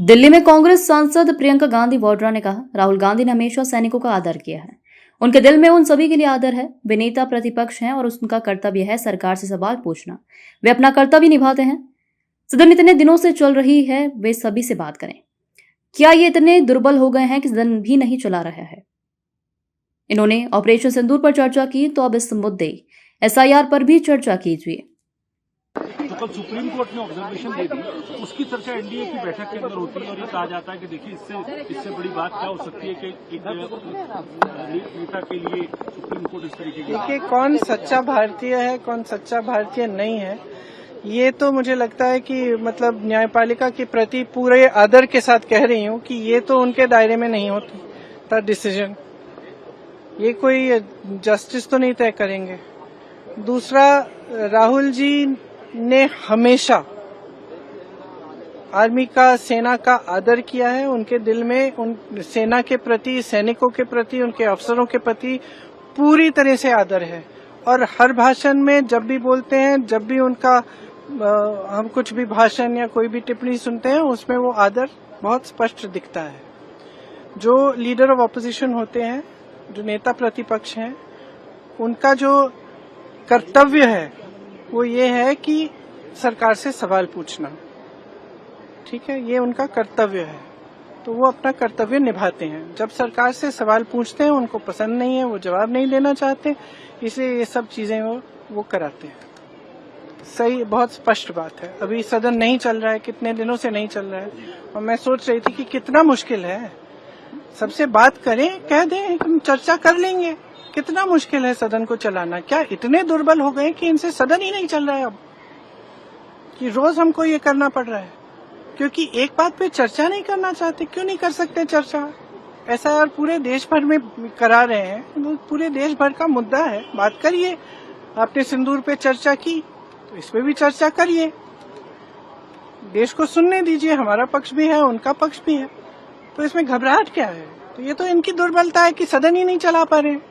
दिल्ली में कांग्रेस सांसद प्रियंका गांधी वाड्रा ने कहा, राहुल गांधी ने हमेशा सैनिकों का आदर किया है। उनके दिल में उन सभी के लिए आदर है। वे नेता प्रतिपक्ष हैं और उनका कर्तव्य है सरकार से सवाल पूछना। वे अपना कर्तव्य निभाते हैं। सदन इतने दिनों से चल रही है, वे सभी से बात करें। क्या ये इतने दुर्बल हो गए हैं कि सदन भी नहीं चला रहा है? इन्होंने ऑपरेशन सिंदूर पर चर्चा की, तो अब इस मुद्दे SIR पर भी चर्चा कीजिए। तो कल सुप्रीम कोर्ट ने ऑब्जर्वेशन दे दी, उसकी चर्चा एनडीए की बैठक के अंदर होती है और ये कहा जाता है कि देखिए इससे बड़ी बात क्या हो सकती है कि एक नेता के लिए सुप्रीम कोर्ट इस तरीके की। देखिए, कौन सच्चा भारतीय है, कौन सच्चा भारतीय नहीं है, ये तो मुझे लगता है कि मतलब न्यायपालिका के प्रति पूरे आदर के साथ कह रही हूँ कि ये तो उनके दायरे में नहीं होता डिसीजन। ये कोई जस्टिस तो नहीं तय करेंगे। दूसरा, राहुल जी ने हमेशा आर्मी का, सेना का आदर किया है। उनके दिल में उन सेना के प्रति, सैनिकों के प्रति, उनके अफसरों के प्रति पूरी तरह से आदर है। और हर भाषण में जब भी बोलते हैं, जब भी उनका हम कुछ भी भाषण या कोई भी टिप्पणी सुनते हैं, उसमें वो आदर बहुत स्पष्ट दिखता है। जो लीडर ऑफ ऑपोजिशन होते हैं, जो नेता प्रतिपक्ष हैं, उनका जो कर्तव्य है वो ये है कि सरकार से सवाल पूछना। ठीक है, ये उनका कर्तव्य है, तो वो अपना कर्तव्य निभाते हैं। जब सरकार से सवाल पूछते हैं, उनको पसंद नहीं है, वो जवाब नहीं देना चाहते, इसलिए ये सब चीजें वो कराते हैं। सही, बहुत स्पष्ट बात है। अभी सदन नहीं चल रहा है, कितने दिनों से नहीं चल रहा है, और मैं सोच रही थी कि कितना मुश्किल है। सबसे बात करें, कह दें हम चर्चा कर लेंगे। कितना मुश्किल है सदन को चलाना। क्या इतने दुर्बल हो गए कि इनसे सदन ही नहीं चल रहा है अब, कि रोज हमको ये करना पड़ रहा है क्योंकि एक बात पे चर्चा नहीं करना चाहते। क्यों नहीं कर सकते चर्चा? SIR पूरे देश भर में करा रहे हैं, पूरे देश भर का मुद्दा है, बात करिए। आपने सिंदूर पे चर्चा की, तो इस पे भी चर्चा करिए। देश को सुनने दीजिए, हमारा पक्ष भी है, उनका पक्ष भी है, तो इसमें घबराहट क्या है? तो ये तो इनकी दुर्बलता है कि सदन ही नहीं चला पा रहे।